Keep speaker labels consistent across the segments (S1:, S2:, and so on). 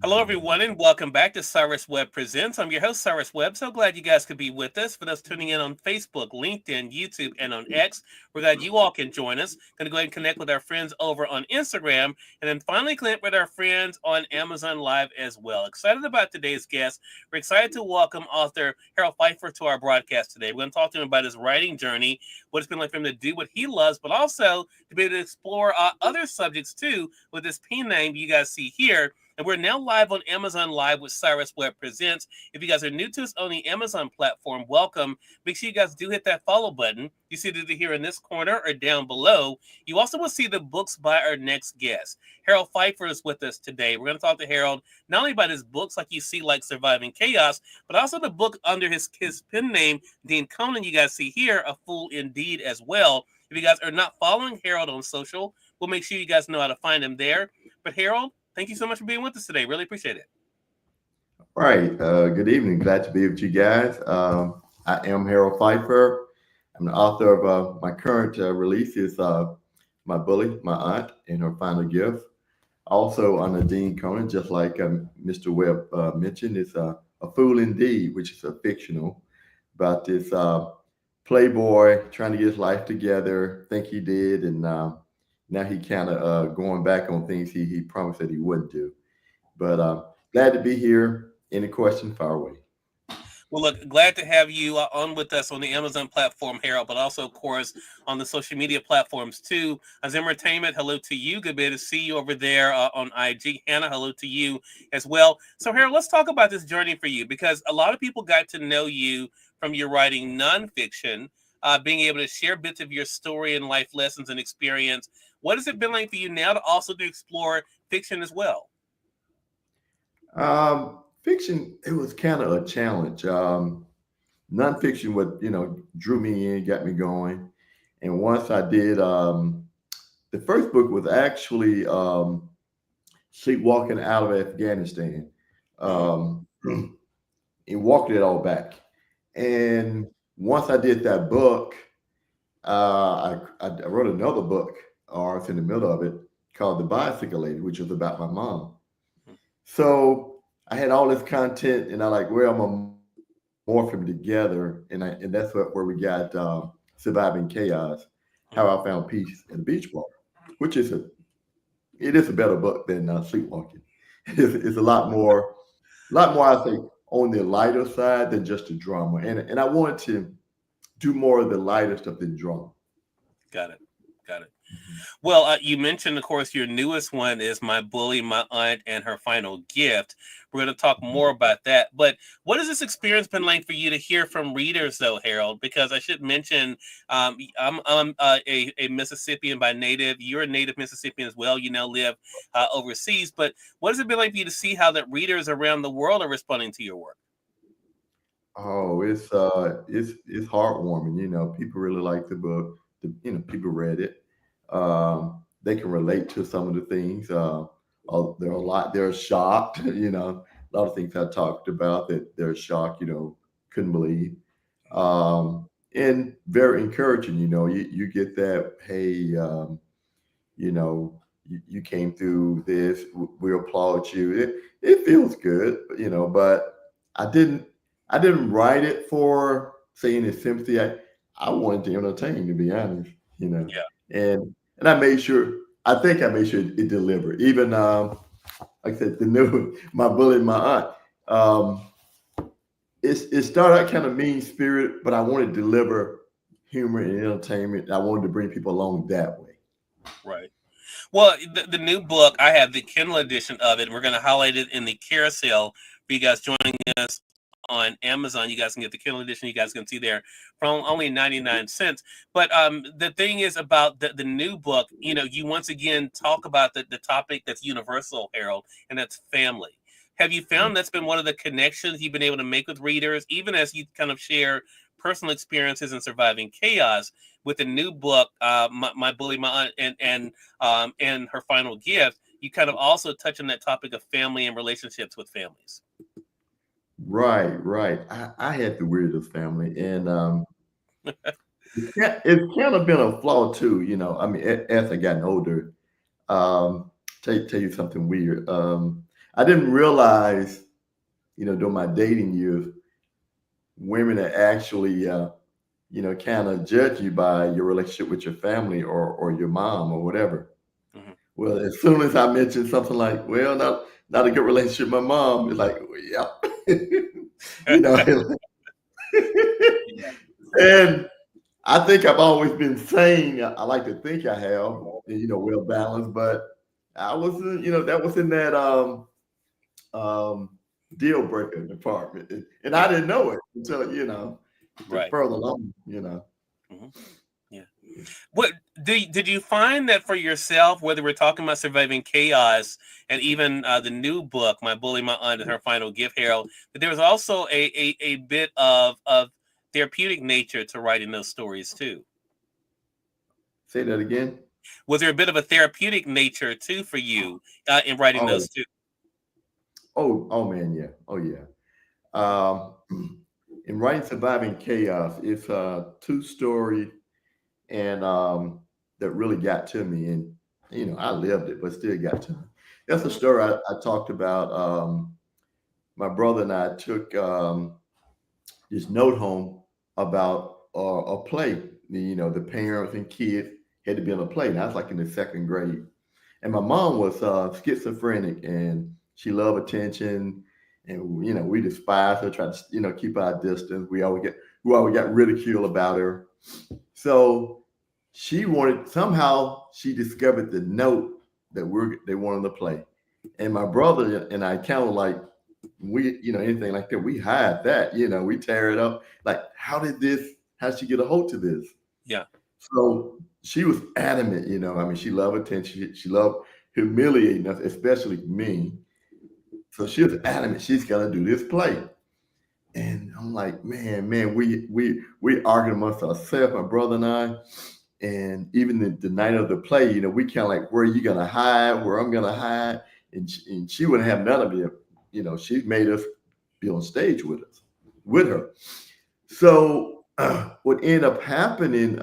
S1: Hello, everyone, and welcome back to Cyrus Webb Presents. I'm your host, Cyrus Webb. So glad you guys could be with us. For those tuning in on Facebook, LinkedIn, YouTube, and on X, we're glad you all can join us. Going to go ahead and connect with our friends over on Instagram, and then finally connect with our friends on Amazon Live as well. Excited about today's guest. We're excited to welcome author Harold Phifer to our broadcast today. We're going to talk to him about his writing journey, what it's been like for him to do what he loves, but also to be able to explore other subjects too with this pen name you guys see here. And we're now live on Amazon Live with Cyrus Webb Presents. If you guys are new to us on the Amazon platform, welcome. Make sure you guys do hit that follow button. You see it either here in this corner or down below. You also will see the books by our next guest. Harold Phifer is with us today. We're going to talk to Harold not only about his books like you see, like Surviving Chaos, but also the book under his pen name, Dean Conan, you guys see here, A Fool Indeed as well. If you guys are not following Harold on social, we'll make sure you guys know how to find him there. But Harold, thank you so much for being with us today. Really appreciate it.
S2: All right. Good evening. Glad to be with you guys. I am Harold Phifer. I'm the author of my current release is My Bully, My Aunt, and Her Final Gift. Also on the Dean Conan, just like Mr. Webb mentioned, it's A Fool Indeed, which is a fictional about this playboy trying to get his life together, think he did, and now he kind of going back on things he promised that he wouldn't do. But glad to be here. Any question, fire away.
S1: Well, look, glad to have you on with us on the Amazon platform, Harold, but also, of course, on the social media platforms too. As Entertainment, hello to you. Good to see you over there on IG. Hannah, hello to you as well. So, Harold, let's talk about this journey for you because a lot of people got to know you from your writing nonfiction, being able to share bits of your story and life lessons and experience. What has it been like for you now to also to explore fiction as well?
S2: Fiction, it was kind of a challenge. Nonfiction, what drew me in, got me going. And once I did, the first book was actually Sleepwalking Out of Afghanistan,
S1: Mm,
S2: um, and walked it all back. And once I did that book, I wrote another book, or it's in the middle of it, called The Bicycle Lady, which was about my mom.
S1: mm,
S2: So I had all this content, and I like, well, I'm gonna morph them together, and that's where we got Surviving Chaos, How
S1: mm.
S2: I Found Peace at the Beach Bar, which is a better book than Sleepwalking. It's a lot more I think on the lighter side than just the drama, and I wanted to do more of the lighter stuff than drama.
S1: Got it. Got it.
S2: Mhm.
S1: Well, you mentioned, of course, your newest one is My Bully, My Aunt, and Her Final Gift. We're going to talk more about that. But what has this experience been like for you to hear from readers, though, Harold? Because I should mention, I'm a Mississippian by native. You're a native Mississippian as well. You now live overseas. But what has it been like for you to see how that readers around the world are responding to your work?
S2: Oh, it's heartwarming. People really like the book. People read it. They can relate to some of the things. There are a lot. They're shocked. A lot of things I talked about that they're shocked. Couldn't believe. And very encouraging. You get that. Hey, you came through this. We applaud you. It feels good. But I didn't. I didn't write it for saying it's sympathy. I wanted to entertain, to be honest. You know,
S1: Yeah.
S2: and I made sure. I think I made sure it delivered. Even like I said, the new my bully, my aunt. Um, it started out kind of mean spirit, but I wanted to deliver humor and entertainment. I wanted to bring people along that way.
S1: Right. Well, the new book, I have the Kindle edition of it. We're going to highlight it in the carousel for you guys joining us on Amazon. You guys can get the Kindle edition. You guys can see there for only 99 cents. But the thing is about the new book, you once again talk about the topic that's universal, Harold, and that's family. Have you found that's been one of the connections you've been able to make with readers, even as you kind of share personal experiences in surviving chaos with the new book, my bully, my aunt, and her final gift? You kind of also touch on that topic of family and relationships with families.
S2: Right, right. I had the weirdest family, and it's kind of been a flaw too. I mean, as I gotten older, tell you something weird. I didn't realize, during my dating years, women are actually, kind of judge you by your relationship with your family or your mom or whatever.
S1: Mhm.
S2: Well, as soon as I mentioned something like, well, not a good relationship with my mom, it's like, well, yeah. you know,
S1: Yeah.
S2: and I think I've always been sane. I like to think I have, well balanced, but I wasn't, that was in that um, deal breaker department, and I
S1: Yeah.
S2: didn't know it until
S1: Right.
S2: further along.
S1: Hmm. Yeah. What did you find that for yourself, whether we're talking about surviving chaos and even the new book, My Bully, My Aunt, and Her Final Gift, Harold, that there was also a bit of therapeutic nature to writing those stories too?
S2: Say that again.
S1: Was there a bit of a therapeutic nature too for you in writing
S2: Oh,
S1: those too?
S2: oh man, yeah, oh yeah. Um, in writing Surviving Chaos, it's a two-story and that really got to me, and I lived it, but still got to me. That's a
S1: Mhm.
S2: story I talked about. My brother and I took this note home about a play. The parents and kids had to be on a play. And I was like in the second grade, and my mom was schizophrenic, and she loved attention, and we despised her, tried to keep our distance. We always got ridicule about her. So she discovered the note that they wanted to play, and my brother and I kind of like anything like that, we hide that, we tear it up. Like, how'd she get a hold to this?
S1: Yeah.
S2: So she was adamant, I mean, she loved attention. She loved humiliating us, especially me. So she was adamant she's gonna do this play. And I'm like, man, we argued amongst ourselves, my brother and I. And even the night of the play, we kind of like, where are you gonna hide? Where I'm gonna hide? And she wouldn't have none of it. She made us be on stage with her. So what ended up happening,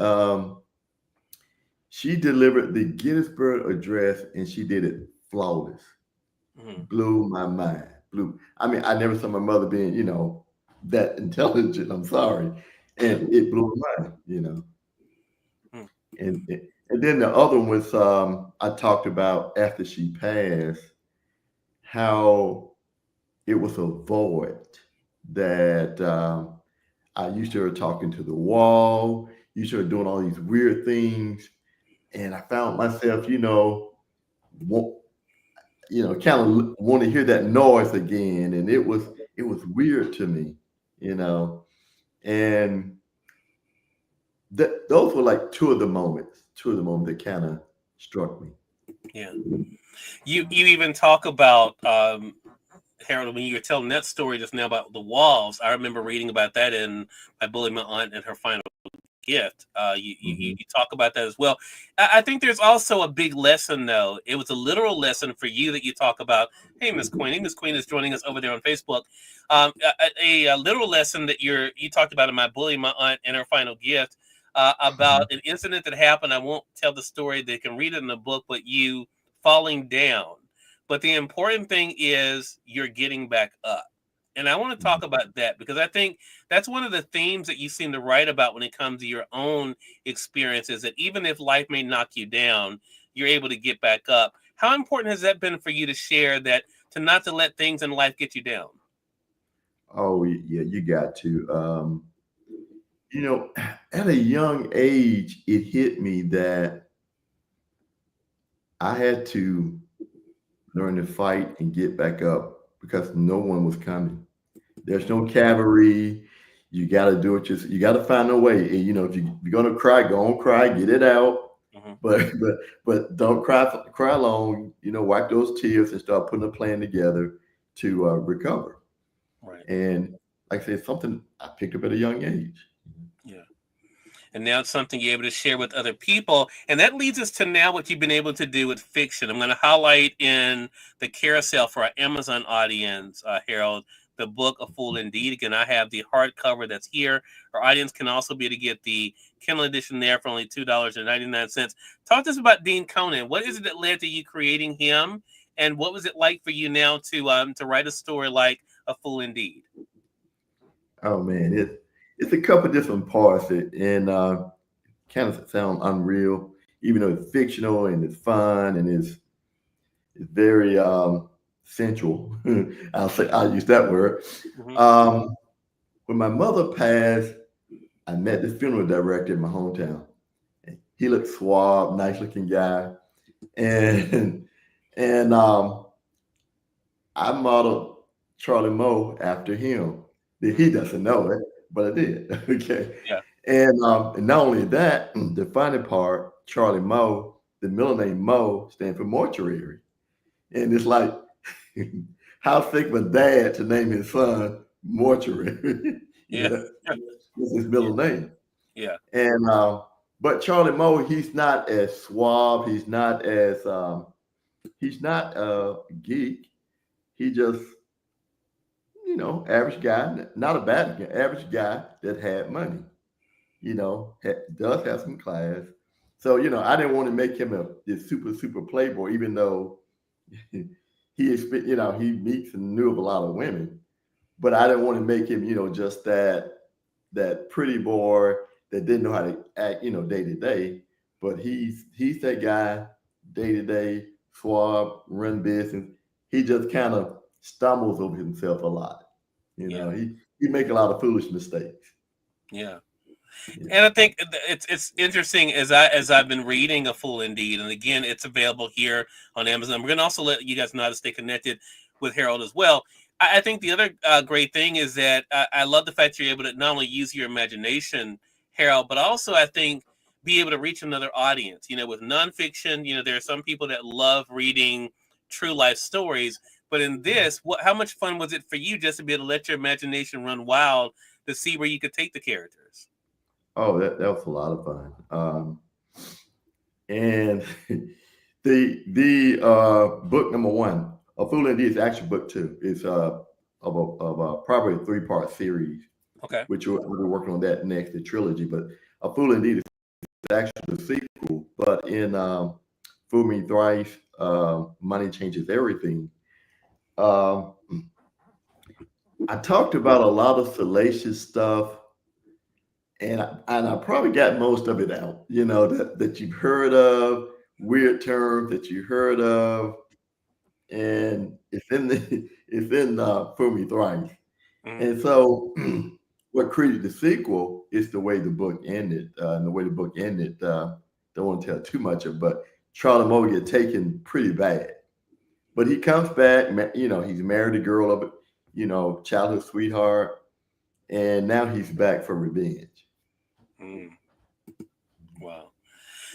S2: she delivered the Gettysburg Address, and she did it flawless.
S1: Hmm.
S2: Blew my mind. I mean, I never saw my mother being, that intelligent. I'm sorry,
S1: Yeah.
S2: and it blew my mind.
S1: Mm.
S2: And then the other one was I talked about after she passed, how it was a void that I used to her talking to the wall, used to her doing all these weird things, and I found myself, wa- kind of want to hear that noise again, and it was weird to me, you know, and those were like two of the moments that kind of struck me.
S1: Yeah. You even talk about Harold, when you were telling that story just now about the walls. I remember reading about that in My Bully, My Aunt, and Her Final Gift. You
S2: Hmm.
S1: talk about that as well. I think there's also a big lesson, though. It was a literal lesson for you that you talk about. Hey, Miss Queenie. Miss Queen is joining us over there on Facebook. A literal lesson that you talked about in My Bully, My Aunt, and Her Final Gift
S2: Hmm.
S1: about an incident that happened. I won't tell the story. They can read it in the book, but you falling down. But the important thing is you're getting back up. And I want to talk about that because I think that's one of the themes that you seem to write about when it comes to your own experiences, that even if life may knock you down, you're able to get back up. How important has that been for you to share that, to not to let things in life get you down?
S2: Oh yeah, you got to. You know, at a young age, it hit me that I had to learn to fight and get back up because no one was coming. There's no cavalry. You got to do it. You got to find a way. And, if you're gonna cry, go on, cry, get it out.
S1: Mm-hmm.
S2: But don't cry alone. Wipe those tears and start putting a plan together to recover.
S1: Right.
S2: And like I said, something I picked up at a young age.
S1: Yeah. And now it's something you're able to share with other people. And that leads us to now what you've been able to do with fiction. I'm going to highlight in the carousel for our Amazon audience, Harold, the book A Fool Indeed. Again, I have the hardcover that's here. Our audience can also be able to get the Kindle edition there for only $2.99. Talk to us about Dean Conan. What is it that led to you creating him? And what was it like for you now to write a story like A Fool Indeed?
S2: Oh man, it's a couple different parts and kind of sound unreal, even though it's fictional and it's fun and it's very sensual. I'll use that word.
S1: Hmm.
S2: Um, when my mother passed, I met this funeral director in my hometown. He looked suave, nice looking guy, and and I modeled Charlie Moe after him. He
S1: Hmm.
S2: doesn't know it, but I did. Okay.
S1: Yeah.
S2: And not only that, the funny part, Charlie Moe, the middle name Moe stands for mortuary. And it's like, how thick of a dad to name his son mortuary?
S1: Yeah.
S2: That's his
S1: Yeah.
S2: middle name.
S1: Yeah.
S2: And but Charlie Moe, he's not as suave. He's not a geek. He just average guy, not a bad guy, average guy that had money, does have some class. So, I didn't want to make him this super, super playboy, even though he meets and knew of a lot of women. But I didn't want to make him, just that pretty boy that didn't know how to act, day to day. But he's that guy, day to day, suave, run business. He just kind of stumbles over himself a lot.
S1: Yeah.
S2: He make a lot of foolish mistakes.
S1: Yeah.
S2: Yeah.
S1: And I think it's interesting as I've been reading A Fool Indeed, and again, it's available here on Amazon. We're going to also let you guys know how to stay connected with Harold as well. I think the other great thing is that I love the fact you're able to not only use your imagination, Harold, but also I think be able to reach another audience. With nonfiction, there are some people that love reading true life stories, but in this, how much fun was it for you just to be able to let your imagination run wild to see where you could take the characters?
S2: Oh, that was a lot of fun. And the book number one, A Fool Indeed, is actually book two. It's of a probably a three-part series,
S1: Okay.
S2: which we'll be working on that next, the trilogy. But A Fool Indeed is actually the sequel. But in Fool Me Thrice, Money Changes Everything. Um, I talked about a lot of salacious stuff, and I probably got most of it out. That you've heard of, weird terms that you heard of, and it's in Fool Me Thrice.
S1: Hmm.
S2: And so, what created the sequel is the way the book ended. And the way the book ended, don't want to tell too much of, but Charlie Moe get taken pretty bad. But he comes back. He's married a girl of, childhood sweetheart, and now he's back for revenge.
S1: Mm. Wow.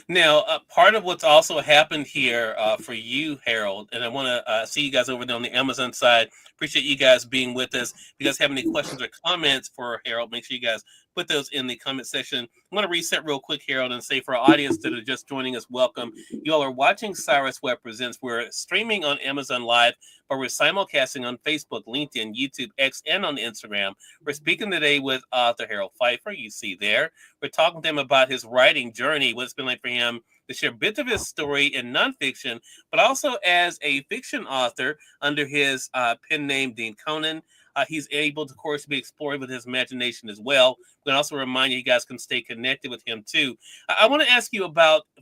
S1: Now, part of what's also happened here for you, Harold, and I want to see you guys over there on the Amazon side. Appreciate you guys being with us. If you guys have any questions or comments for Harold, make sure you guys put those in the comment section. I'm going to reset real quick, Harold, and say for our audience that are just joining us, welcome. You all are watching Cyrus Webb Presents. We're streaming on Amazon Live, but we're simulcasting on Facebook, LinkedIn, YouTube, X, and on Instagram. We're speaking today with author Harold Phifer. You see there. We're talking to him about his writing journey, what it's been like for him to share bits of his story in nonfiction, but also as a fiction author under his pen name, Dean Conan. He's able to, of course, be explored with his imagination as well. We can also remind you guys can stay connected with him too. I want to ask you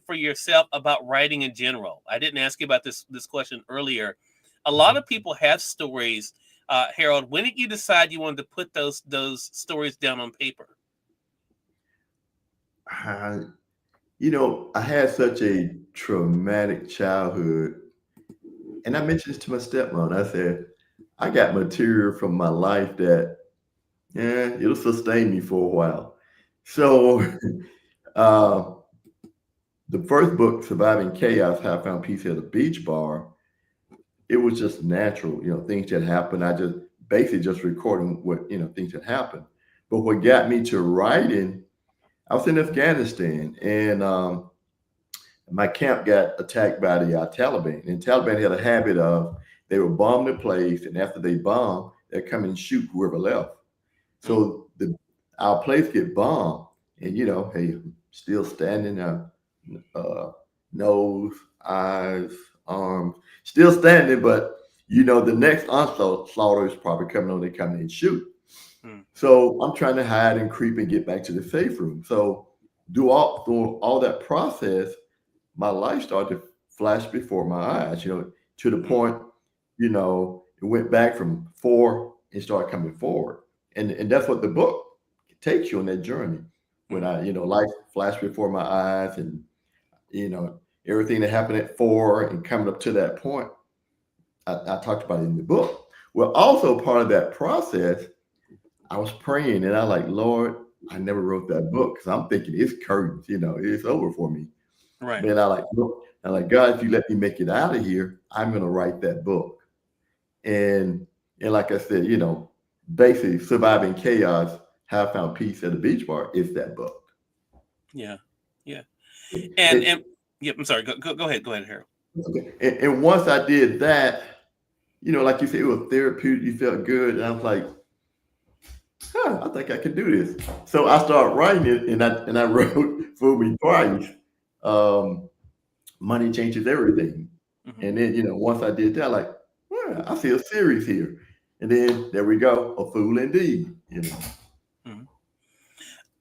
S1: for yourself, about writing in general. I didn't ask you about this question earlier. A lot of people have stories. Harold, when did you decide you wanted to put those stories down on paper?
S2: I, I had such a traumatic childhood, and I mentioned this to my stepmom. I said, I got material from my life that, yeah, it'll sustain me for a while. So, uh, the first book, Surviving Chaos: How I Found Peace at a Beach Bar, it was just natural, things that happened. I just basically just recording what, things that happened. But what got me to writing, I was in Afghanistan, and my camp got attacked by the Taliban. And Taliban had a habit of, they would bomb the place, and after they bomb, they'd come and shoot whoever left.
S1: Mm.
S2: So our place get bombed, and hey, still standing, uh, nose, eyes, arms, still standing, but the next onslaught is probably coming on. They come in and shoot.
S1: Mm.
S2: So I'm trying to hide and creep and get back to the safe room. So through all that process, my life started to flash before my eyes, to the
S1: Mm.
S2: point, it went back from four and started coming forward. And that's what the book takes you on that journey. When
S1: Mm.
S2: life flashed before my eyes and, you know, everything that happened at four and coming up to that point, I talked about it in the book. Well, also part of that process, I was praying and I like, Lord, I never wrote that book because I'm thinking it's curtains, it's over for me.
S1: Right.
S2: Then I like, look, I'm like, God, if you let me make it out of here, I'm gonna write that book. And like I said, basically surviving chaos, how I found peace at the beach bar is that book.
S1: Yeah. Yeah. And
S2: It,
S1: yep. I'm sorry. Go ahead. Go ahead, Harold.
S2: okay. And once I did that, like you said, it was therapeutic. You felt good, and I was like, I think I can do this. So I started writing it, and I wrote "Fool Me Twice." Um, Money changes everything.
S1: Hmm.
S2: And then, once I did that, like, I see a series here. And then there we go, a fool indeed.
S1: Hmm.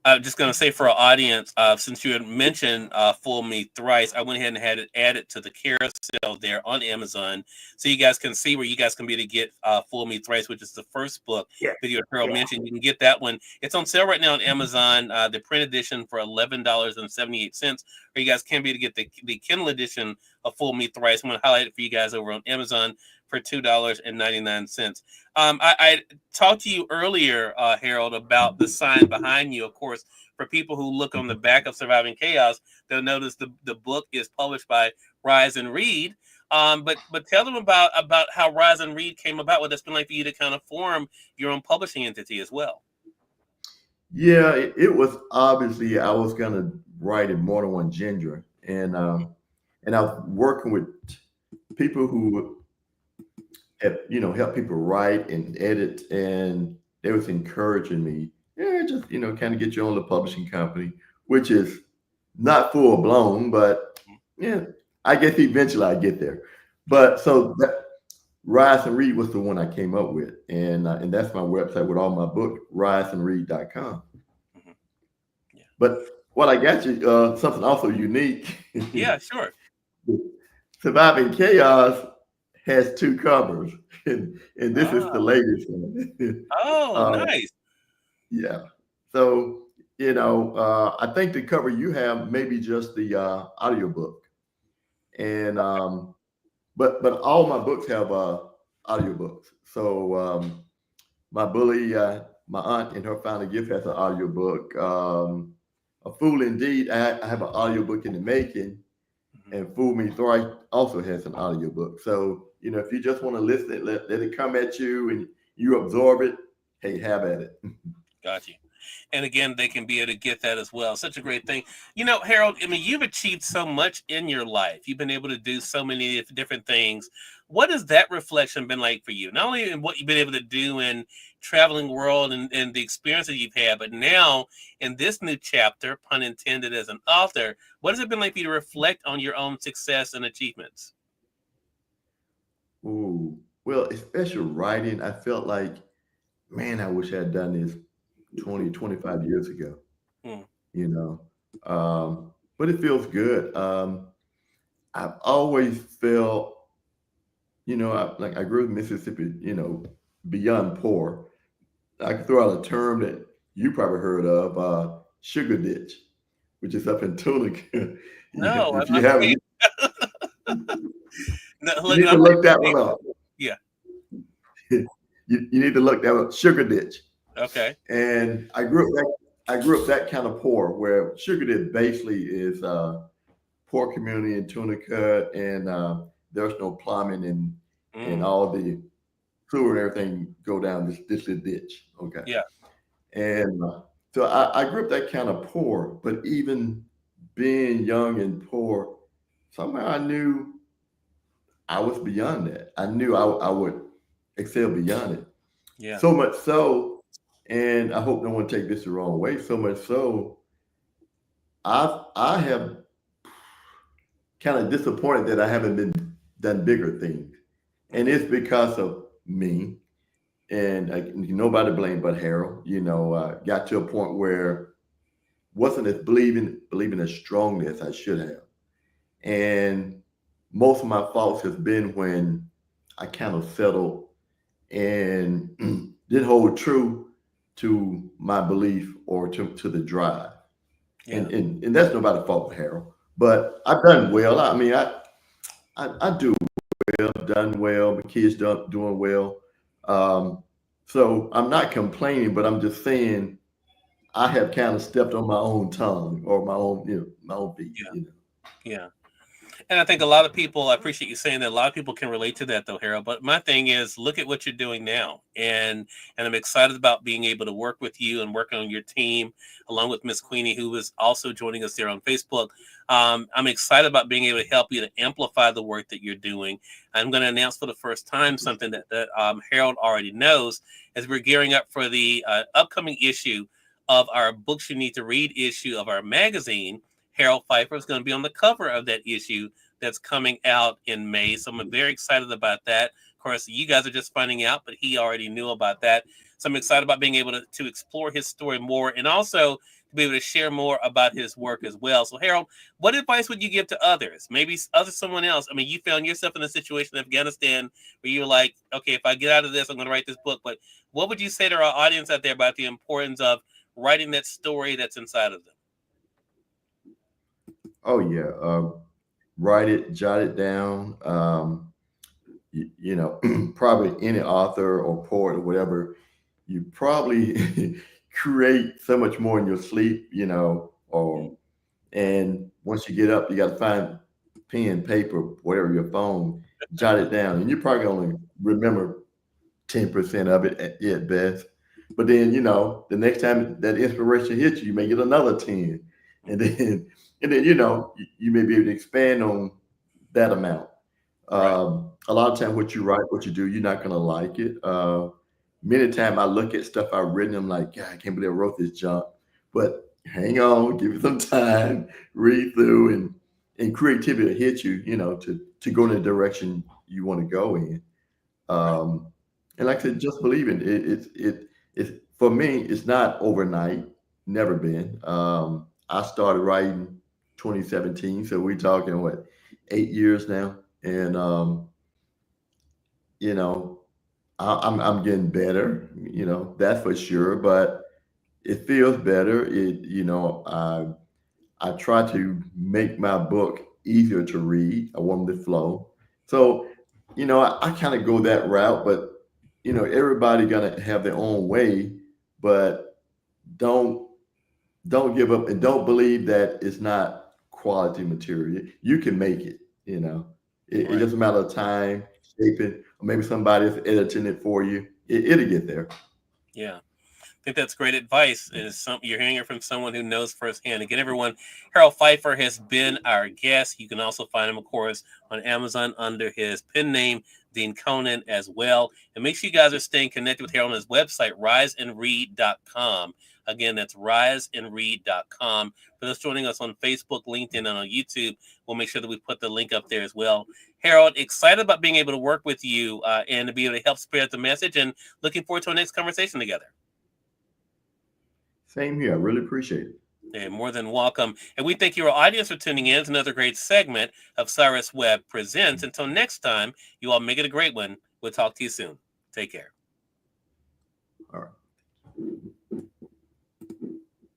S1: I'm just going to say for our audience, since you had mentioned Fool Me Thrice, I went ahead and had it added to the carousel there on Amazon. So you guys can see where you guys can be to get Fool Me Thrice, which is the first book
S2: Yeah.
S1: that you Harold
S2: Yeah.
S1: mentioned. You can get that one. It's on sale right now on Amazon, the print edition for $11.78. Or you guys can be to get the Kindle edition of Fool Me Thrice. I'm going to highlight it for you guys over on Amazon for $2.99. I talked to you earlier, Harold, about the sign behind you. Of course, for people who look on the back of Surviving Chaos, they'll notice the book is published by Rise and Read. But tell them about how Rise and Read came about. What that's been like for you to kind of form your own publishing entity as well.
S2: Yeah, it was obviously I was gonna write in more than one genre. And I was working with people who have, help people write and edit, and they was encouraging me, yeah, just, kind of get your own little publishing company, which is not full blown, but yeah, I guess eventually I get there. But so that Rise and Read was the one I came up with, and that's my website with all my books, riseandread.com.
S1: Mm-hmm. Yeah.
S2: But what I got you, something also unique.
S1: Yeah. Sure.
S2: Surviving Chaos has two covers, and this is the
S1: Ah.
S2: latest one.
S1: Oh,
S2: uh,
S1: nice.
S2: yeah. So, I think the cover you have maybe just the audiobook. And but all my books have audiobooks. So my bully, my aunt in her final gift has an audiobook. A Fool Indeed, I have an audiobook in the making,
S1: Mm-hmm.
S2: and Fool Me Thrice also has an audiobook. So, if you just want to listen it, let it come at you and you absorb it, hey, have at it.
S1: Got you. And again, they can be able to get that as well. Such a great thing. Harold, I mean, you've achieved so much in your life. You've been able to do so many different things. What has that reflection been like for you? Not only in what you've been able to do in traveling world and the experience that you've had, but now in this new chapter, pun intended, as an author, what has it been like for you to reflect on your own success and achievements?
S2: Ooh. Well, especially writing, I felt like, man, I wish I had done this 20, 25 years ago,
S1: Hmm.
S2: you know. But it feels good. I've always felt, like I grew up in Mississippi, beyond poor. I could throw out a term that you probably heard of, sugar ditch, which is up in Tunica.
S1: No,
S2: If you
S1: I'm
S2: haven't,
S1: wait. No,
S2: you
S1: look,
S2: need
S1: I'm
S2: to look that
S1: wait.
S2: one up.
S1: Yeah.
S2: You need to look that up, sugar ditch.
S1: Okay.
S2: And I grew up that kind of poor, where sugar ditch basically is poor community in Tunica, and there's no plumbing, and
S1: Mm.
S2: all the sewer and everything go down this little ditch. Okay.
S1: Yeah.
S2: And so I grew up that kind of poor, but even being young and poor, somehow I knew I was beyond that. I knew I would excel beyond it.
S1: Yeah.
S2: So much so, and I hope no one take this the wrong way. So much so, I have kind of disappointed that I haven't been done bigger things. And it's because of me. And nobody to blame but Harold. Got to a point where wasn't as believing as strongly as I should have. And most of my faults has been when I kind of settled and didn't hold true to my belief or to the drive.
S1: Yeah.
S2: And that's nobody's fault but Harold. But I've done well. I mean, I do well, done well. My kids doing well. So I'm not complaining, but I'm just saying I have kind of stepped on my own tongue or my own feet.
S1: Yeah. Yeah. And I think a lot of people, I appreciate you saying that. A lot of people can relate to that, though, Harold. But my thing is, look at what you're doing now, and I'm excited about being able to work with you and work on your team, along with Miss Queenie, who is also joining us there on Facebook. I'm excited about being able to help you to amplify the work that you're doing. I'm going to announce for the first time something that Harold already knows, as we're gearing up for the upcoming issue of our Books You Need to Read issue of our magazine. Harold Phifer is going to be on the cover of that issue that's coming out in May. So I'm very excited about that. Of course, you guys are just finding out, but he already knew about that. So I'm excited about being able to explore his story more and also to be able to share more about his work as well. So Harold, what advice would you give to others? Maybe someone else. I mean, you found yourself in a situation in Afghanistan where you're like, okay, if I get out of this, I'm going to write this book. But what would you say to our audience out there about the importance of writing that story that's inside of them?
S2: Oh yeah, write it, jot it down. Probably any author or poet or whatever, you probably create so much more in your sleep. And once you get up, you got to find pen, paper, whatever, your phone, jot it down, and you probably only remember 10% of it at best. But then, the next time that inspiration hits you, you may get another 10. And then, you may be able to expand on that amount.
S1: Right.
S2: A lot of time, what you write, what you do, you're not going to like it. Many times I look at stuff I've written, I'm like, God, I can't believe I wrote this junk. But hang on, give it some time, read through, and creativity will hit you, to go in the direction you want to go in.
S1: Right.
S2: Um, and like I said, just believe in it. It's for me. It's not overnight. Never been. I started writing 2017, so we're talking what 8 years now, and you know, I'm getting better. That's for sure. But it feels better. I try to make my book easier to read. I want them to flow. So, I kind of go that route, but everybody gonna have their own way, but don't don't give up and don't believe that it's not quality material. You can make it. It
S1: Right.
S2: doesn't matter of time, shaping, or maybe somebody is editing it for you. It'll get there.
S1: Yeah. I think that's great advice. And it's you're hearing it from someone who knows firsthand. Again, everyone, Harold Phifer has been our guest. You can also find him, of course, on Amazon under his pen name, Dean Conan, as well. And make sure you guys are staying connected with Harold on his website, riseandread.com. Again, that's riseandread.com. For those joining us on Facebook, LinkedIn, and on YouTube, we'll make sure that we put the link up there as well. Harold, excited about being able to work with you and to be able to help spread the message, and looking forward to our next conversation together.
S2: Same here. I really appreciate it.
S1: And more than welcome. And we thank your audience for tuning in. It's another great segment of Cyrus Webb Presents. Until next time, you all make it a great one. We'll talk to you soon. Take care.
S2: All right.